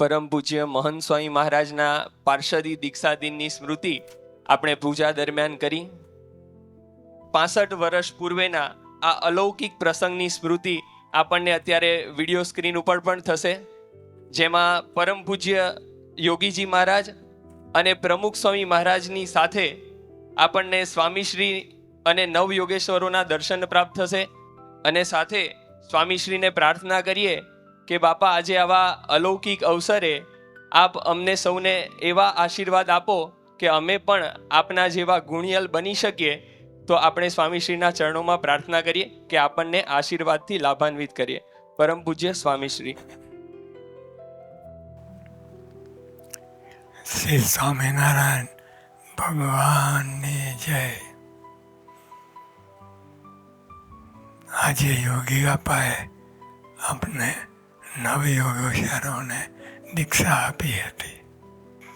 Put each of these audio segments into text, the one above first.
પરમ પૂજ્ય મહંત સ્વામી મહારાજના પાર્ષદી દીક્ષા દિનની સ્મૃતિ આપણે પૂજા દરમિયાન કરી. 65 વર્ષ પૂર્વેના આ અલૌકિક પ્રસંગની સ્મૃતિ આપણને અત્યારે વિડીયો સ્ક્રીન ઉપર પણ થશે, જેમાં પરમ પૂજ્ય યોગીજી મહારાજ અને પ્રમુખ સ્વામી મહારાજની સાથે આપણને સ્વામીશ્રી અને નવ યોગેશ્વરોના દર્શન પ્રાપ્ત થશે. અને સાથે સ્વામીશ્રીને પ્રાર્થના કરીએ કે બાપા, આજે આવા અલૌકિક અવસરે આપ અમને સૌને એવા આશીર્વાદ આપો કે અમે પણ આપના જેવા ગુણિયલ બની શકીએ. તો આપણે સ્વામીશ્રીના ચરણોમાં પ્રાર્થના કરીએ કે આપણને આશીર્વાદથી લાભાન્વિત કરીએ. પરમ પૂજ્ય સ્વામીશ્રી. શ્રી સ્વામિનારાયણ ભગવાનની જય. આજે યોગી બાપાએ આપણે નવ યોગેશ્વરોને દીક્ષા આપી હતી.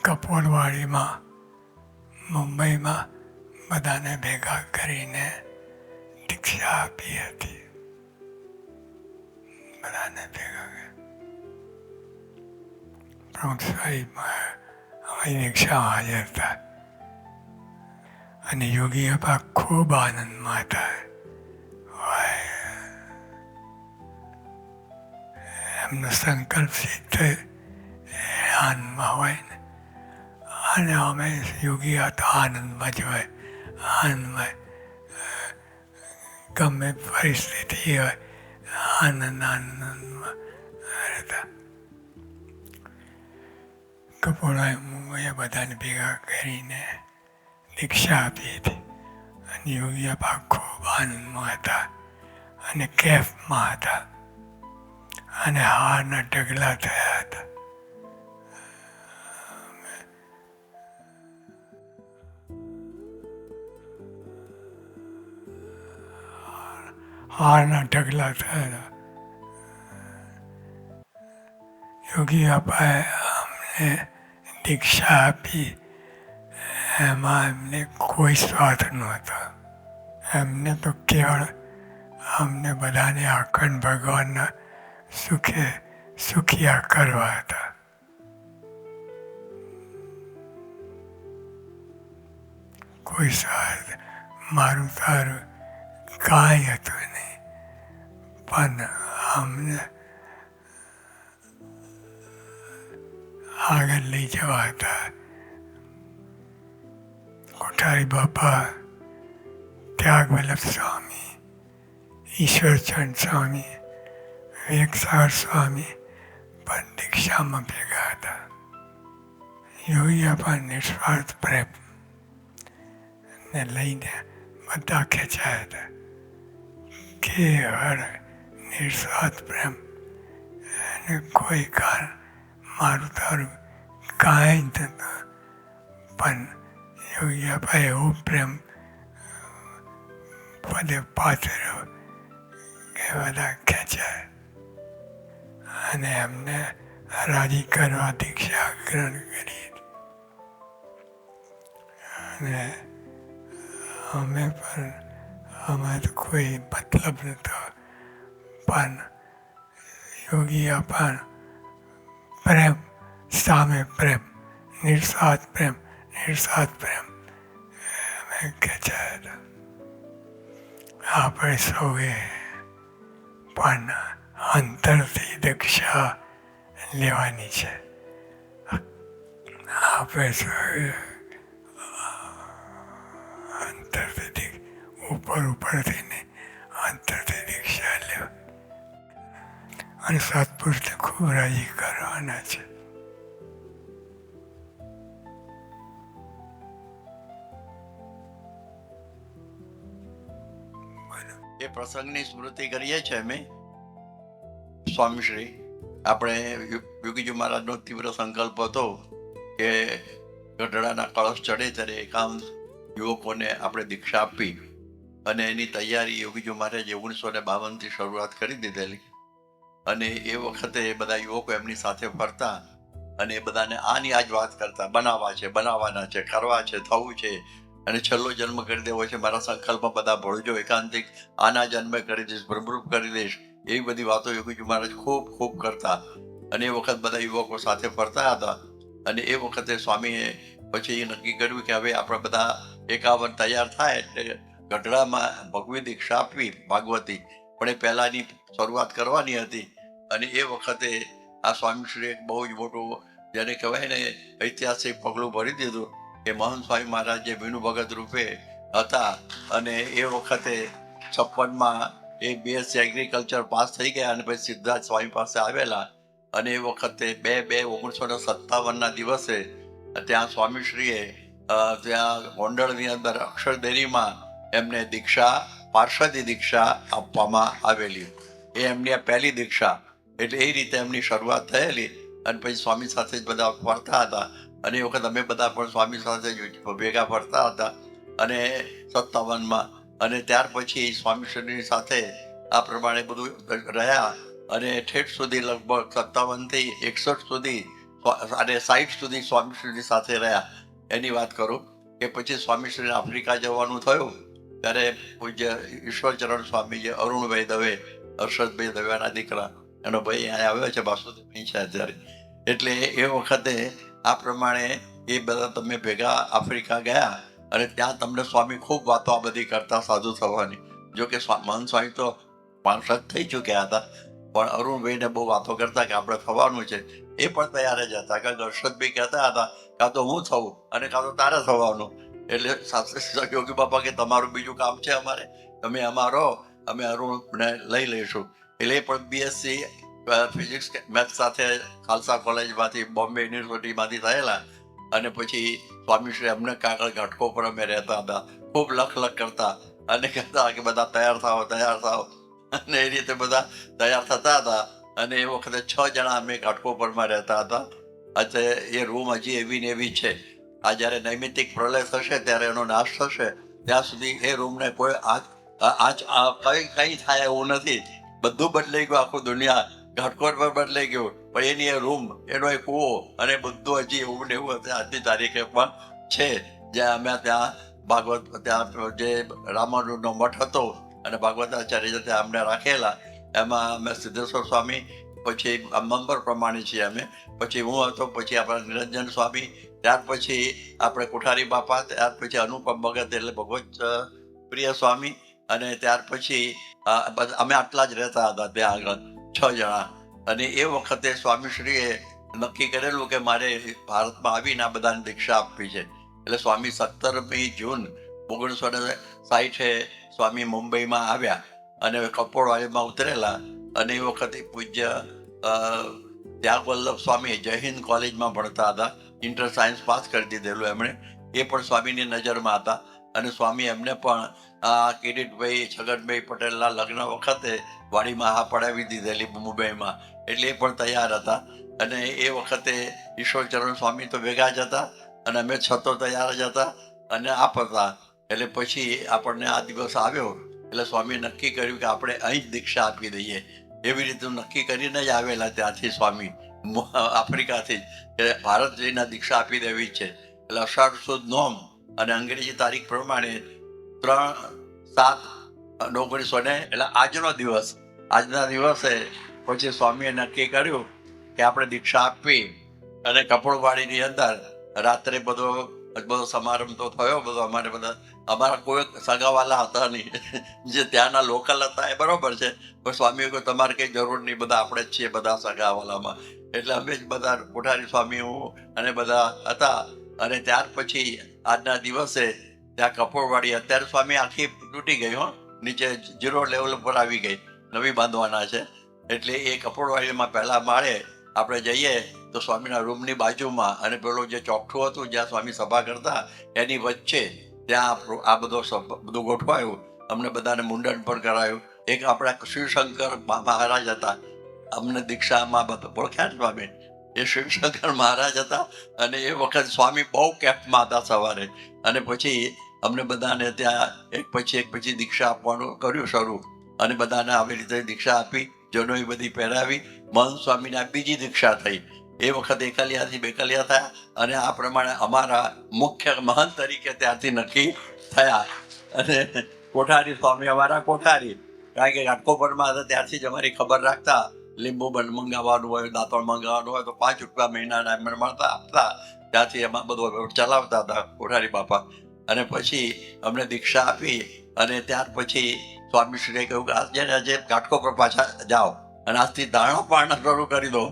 કપોલવાડીમાં મુંબઈમાં બધાને ભેગા કરીને દીક્ષા આપી હતી. બધાને ભેગા પ્રમુખ સાહેબ અમારી દીક્ષામાં હાજર હતા અને યોગી બાપા ખૂબ આનંદમાં હતા. એમનો સંકલ્પ સિદ્ધ આનંદમાં હોય ને, અને અમે યોગી હતા આનંદમાં જ હોય. આનંદમાં ગમે પરિસ્થિતિ હોય આનંદમાં રહેતા. કપોળાએ મુંબઈએ બધાને ભેગા કરીને દીક્ષા આપી હતી અને યોગી બાપા ખૂબ આનંદમાં હતા અને કેફમાં હતા અને હારના ઢગલા થયા હતા. હારના ઢગલા થયા હતા. યોગી બાપાએ અમને દીક્ષા આપી, એમાં એમને કોઈ સ્વાર્થ નહોતો. એમને તો કેવળ અમને બધાને અખંડ ભગવાનના સુખિયા કરવા હતા. કોઈ સ્વાર્થ મારું તારું કાંઈ હતું નહીં, પણ અમને આગળ લઈ જવા હતા. કોઠારી બાપા, ત્યાગ વલ્લભ સ્વામી, ઈશ્વરચંદ સ્વામી, વિવેકસાગર સ્વામી પણ દીક્ષામાં ભેગા હતા. યોગી બાપા નિસ્વાર્થ પ્રેમ ને લઈને બધા ખેંચાયા હતા. કેવળ નિસ્વાર્થ પ્રેમ અને કોઈ કારણ મારું તારું કાંઈ જ નહોતું, પણ યોગી બાપા એવો પ્રેમ પદે પાથર્યો કે બધા ખેંચાય અને એમને રાજી કરવા દીક્ષા ગ્રહણ કરી. અને અમે પણ અમારે તો કોઈ મતલબ નહોતો, પણ યોગી બાપા પ્રેમ સામે પ્રેમ, નિસ્વાર્થ પ્રેમ અમે ખેંચાયા હતા. આપણે સૌએ પણ અંતરથી દીક્ષા લેવાની છે. આપણે સૌએ અંતરથી ઉપરથી નહીં, અંતરથી દીક્ષા લેવા અને સત્પુરુષને ખૂબ રાજી કરવાના છે. એ પ્રસંગની સ્મૃતિ કરીએ છીએ અમે સ્વામીશ્રી. આપણે યોગીજી મહારાજનો તીવ્ર સંકલ્પ હતો કે ગઢડાના કળશ ચડે ત્યારે એકામ યુવકોને આપણે દીક્ષા આપી, અને એની તૈયારી યોગીજી મહારાજે 1952થી શરૂઆત કરી દીધેલી. અને એ વખતે બધા યુવકો એમની સાથે ફરતા અને એ બધાને આની આ જ વાત કરતા, બનાવવાના છે, કરવા છે, થવું છે, અને છેલ્લો જન્મ કરી દેવો છે, મારા સંકલ્પમાં બધા ભળજો, એકાંતિક આના જન્મે કરી દઈશ, ભ્રમરૂપ કરી દઈશ, એવી બધી વાતો યોગીજી મહારાજ ખૂબ કરતા. અને એ વખત બધા યુવકો સાથે ફરતા હતા. અને એ વખતે સ્વામીએ પછી નક્કી કર્યું કે હવે આપણે બધા 51 તૈયાર થાય એટલે ગઢડામાં ભગવી દીક્ષા આપવી ભાગવતી, પણ એ પહેલાંની શરૂઆત કરવાની હતી. અને એ વખતે આ સ્વામીશ્રી એક બહુ જ મોટું, જેને કહેવાય ને, ઐતિહાસિક પગલું ભરી દીધું કે મહંત સ્વામી મહારાજ જે વિનુ ભગત રૂપે હતા, અને એ વખતે 56માં એ BSc એગ્રીકલ્ચર પાસ થઈ ગયા અને પછી સિદ્ધાર્થ સ્વામી પાસે આવેલા. અને એ વખતે 2/2/1957ના દિવસે ત્યાં સ્વામીશ્રીએ ત્યાં ગોંડલની અંદર અક્ષરદેરીમાં એમને દીક્ષા, પાર્ષદી દીક્ષા આપવામાં આવેલી. એ એમની આ પહેલી દીક્ષા, એટલે એ રીતે એમની શરૂઆત થયેલી. અને પછી સ્વામી સાથે જ બધા ફરતા હતા. અને એ વખત અમે બધા પણ સ્વામી સાથે જ ભેગા ફરતા હતા. અને 57માં, અને ત્યાર પછી સ્વામીશ્રીની સાથે આ પ્રમાણે બધું રહ્યા. અને ઠેઠ સુધી લગભગ 57 થી 61 સુધી અને 60 સુધી સ્વામીશ્રીની સાથે રહ્યા. એની વાત કરું કે પછી સ્વામીશ્રીને આફ્રિકા જવાનું થયું ત્યારે પૂજ્ય ઈશ્વરચરણ સ્વામી, જે અરુણભાઈ દવે, હર્ષદભાઈ દવેના દીકરા, એનો ભાઈ અહીંયા આવ્યો છે, બાસુદેવ છે અત્યારે. એટલે એ વખતે આ પ્રમાણે એ બધા તમે ભેગા આફ્રિકા ગયા. અને ત્યાં તમને સ્વામી ખૂબ વાતો આ બધી કરતા સાધુ થવાની. જો કે મહંત સ્વામી તો 65 થઈ ચૂક્યા હતા, પણ અરુણભાઈને બહુ વાતો કરતા કે આપણે થવાનું છે. એ પણ તૈયાર જ હતા, કારણ કે હર્ષદભાઈ કહેતા હતા કાં તો હું થવું અને કાં તો તારે થવાનું. એટલે શાસ્ત્રી યોગી બાપા કે તમારું બીજું કામ છે અમારે, તમે અમારો, અમે અરુણને લઈ લઈશું. એટલે એ પણ BSc ફિઝિક્સ મેથ્સ સાથે ખાલસા કોલેજમાંથી, બોમ્બે યુનિવર્સિટીમાંથી થયેલા. અને પછી સ્વામીશ્રી અમને કાગળ ઘાટકો પર અમે રહેતા હતા, ખૂબ લખ કરતા અને કહેતા કે બધા તૈયાર થાઓ, તૈયાર થાઓ. અને એ રીતે બધા તૈયાર થતા હતા. અને એ વખતે 6 જણા અમે ઘાટકો પરમાં રહેતા હતા. અત્યારે એ રૂમ હજી એવી ને એવી છે. આ જ્યારે નૈમિતિક પ્રલય થશે ત્યારે એનો નાશ થશે, ત્યાં સુધી એ રૂમને કોઈ કંઈ થાય એવું નથી. બધું બદલાઈ ગયું, આખું દુનિયા ઘાટકોટ પર બદલાઈ ગયું, પણ એની એ રૂમ, એનો એ કૂવો અને બધું હજી એવું ને એવું આજની તારીખે પણ છે. જ્યાં અમે ત્યાં ભાગવત, ત્યાં જે રામાનુજનો મઠ હતો અને ભાગવતાચાર્ય ત્યાં અમને રાખેલા, એમાં અમે સિદ્ધેશ્વર સ્વામી, પછી નંબર પ્રમાણે છીએ અમે, પછી હું હતો, પછી આપણા નિરંજન સ્વામી, ત્યાર પછી આપણે કોઠારી બાપા, ત્યાર પછી અનુપમ ભગત એટલે ભગવત પ્રિય સ્વામી, અને ત્યાર પછી અમે આટલા જ રહેતા હતા ત્યાં આગળ, 6 જણા. અને એ વખતે સ્વામીશ્રીએ નક્કી કરેલું કે મારે ભારતમાં આવીને આ બધાને દીક્ષા આપવી છે. એટલે સ્વામી 17મી જૂન 1960 સ્વામી મુંબઈમાં આવ્યા અને કપોળવાડીમાં ઉતરેલા. અને એ વખતે પૂજ્ય ત્યાગ વલ્લભ સ્વામી જય હિન્દ કોલેજમાં ભણતા હતા, ઇન્ટર સાયન્સ પાસ કરી દીધેલું એમણે. એ પણ સ્વામીની નજરમાં હતા. અને સ્વામી એમને પણ કિરીટભાઈ છગનભાઈ પટેલના લગ્ન વખતે વાડીમાં હા પડાવી દીધેલી મુંબઈમાં, એટલે એ પણ તૈયાર હતા. અને એ વખતે ઈશ્વરચરણ સ્વામી તો ભેગા જ હતા અને અમે 6 તો તૈયાર જ હતા અને આપ હતા. એટલે પછી આપણને આ દિવસ આવ્યો એટલે સ્વામીએ નક્કી કર્યું કે આપણે અહીં જ દીક્ષા આપી દઈએ. એવી રીતે નક્કી કરીને જ આવેલા ત્યાંથી સ્વામી, આફ્રિકાથી જ, કે ભારત જઈને દીક્ષા આપી દેવી છે. એટલે અષાઢ સુદ નોમ અને અંગ્રેજી તારીખ પ્રમાણે 3/7/1900 એટલે આજનો દિવસ, આજના દિવસે પછી સ્વામીએ નક્કી કર્યું કે આપણે દીક્ષા આપવી. અને કપોળવાડીની અંદર રાત્રે બધો સમારંભ તો થયો બધો. અમારા કોઈ સગાવાલા હતા નહીં, જે ત્યાંના લોકલ હતા એ બરોબર છે, પણ સ્વામીએ કોઈ તમારે કંઈ જરૂર નહીં, બધા આપણે જ છીએ બધા સગાવાલામાં. એટલે અમે જ બધા, કોઠારી સ્વામી, હું અને બધા હતા. અને ત્યાર પછી આજના દિવસે ત્યાં કપોળવાડી, અત્યારે સ્વામી આખી તૂટી ગઈ, નીચે 0 લેવલ ઉપર આવી ગઈ, નવી બાંધવાના છે. એટલે એ કપોળવાડીમાં પહેલા માળે આપણે જઈએ તો સ્વામીના રૂમની બાજુમાં, અને પેલું જે ચોકઠું હતું જ્યાં સ્વામી સભા કરતા એની વચ્ચે ત્યાં આ બધું ગોઠવાયું. અમને બધાને મુંડન પણ કરાયું. એક આપણા શિવશંકર મહારાજ હતા, અમને દીક્ષામાં ઓળખ્યા ને સ્વામી, એ શિવશંકર મહારાજ હતા. અને એ વખત સ્વામી બહુ કેમ્પમાં હતા સવારે. અને પછી અમને બધાને ત્યાં એક પછી દીક્ષા આપવાનું કર્યું શરૂ. અને બધાને આવી રીતે દીક્ષા આપી, જનોઈ બધી પહેરાવી. મહંત સ્વામીને બીજી દીક્ષા થઈ. એ વખત એકલિયાથી બેકલિયા થયા. અને આ પ્રમાણે અમારા મુખ્ય મહંત તરીકે ત્યાંથી નક્કી થયા. અને કોઠારી સ્વામી અમારા કોઠારી, કારણ કે ઘાટકોપરમાં હતા ત્યારથી જ અમારી ખબર રાખતા. લીંબુ મંગાવવાનું હોય, દાંતણ મંગાવવાનું હોય તો 5 રૂપિયા મહિનાના એમને મળતા આપતા. ત્યાંથી એમાં બધું ચલાવતા હતા કોઠારી બાપા. અને પછી અમને દીક્ષા આપી અને ત્યાર પછી સ્વામીશ્રીએ કહ્યું કે આજે ઘાટકો પર પાછા જાઓ અને આજથી દાણા પાડના શરૂ કરી દો.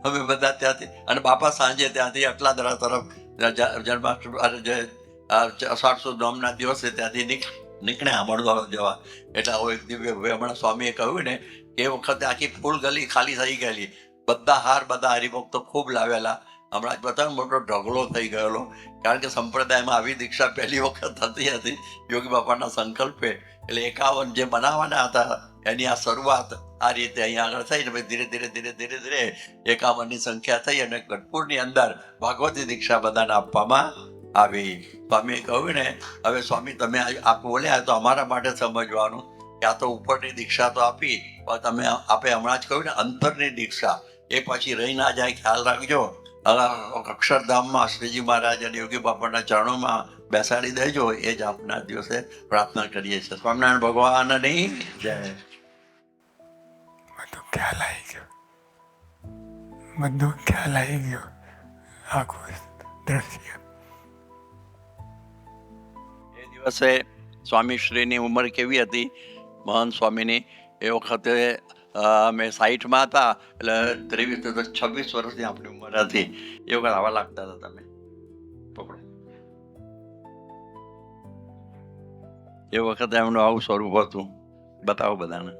અમે બધા ત્યાંથી, અને બાપા સાંજે ત્યાંથી અટલાદરા તરફ જન્માષ્ટમી અને જે અષાઢ સુદ નોમના દિવસે ત્યાંથી નીકળ્યા અમરવાળો જવા. એટલે આવો એક દિવ્ય હમણાં સ્વામીએ કહ્યું ને કે એ વખતે આખી ફૂલ ગલી ખાલી થઈ ગયેલી, બધા હાર બધા હરિભક્તો ખૂબ લાવેલા. હમણાં જ બધા મોટો ઢગલો થઈ ગયેલો, કારણ કે સંપ્રદાયમાં આવી દીક્ષા પહેલી વખત થતી હતી યોગી બાપાના સંકલ્પે. એટલે 51 જે બનાવવાના હતા એની આ શરૂઆત આ રીતે અહીંયા આગળ થઈ ને ધીરે ધીરે ધીરે ધીરે ધીરે 51ની સંખ્યા થઈ અને ગઢપુરની અંદર ભાગવતી દીક્ષા બધાને આપવામાં આવી. સ્વામીએ કહ્યું ને, હવે સ્વામી તમે આપ બોલ્યા તો અમારા માટે સમજવાનું કે આ તો ઉપરની દીક્ષા તો આપી, પણ તમે આપે હમણાં જ કહ્યું ને અંતરની દીક્ષા એ પછી રહી ના જાય, ખ્યાલ રાખજો. અક્ષરધામમાં શ્રીજી મહારાજ અને યોગી બાપાના ચરણોમાં બેસાડી દેજો. એ જ આપના દિવસે પ્રાર્થના કરીએ છીએ. સ્વામિનારાયણ ભગવાનની જય. બધું ખ્યાલ આવી ગયો, બધું ખ્યાલ આવી ગયો, આખું દ્રશ્ય. એ દિવસે સ્વામીશ્રીની ઉંમર કેવી હતી મહંત સ્વામીની? એ વખતે અમે 60માં હતા, એટલે 23 તો 26 વર્ષની આપણી ઉંમર હતી. એ વખત આવા લાગતા હતા તમે. પકડો. એ વખતે એમનું આવું સ્વરૂપ હતું. બતાવો બધાને.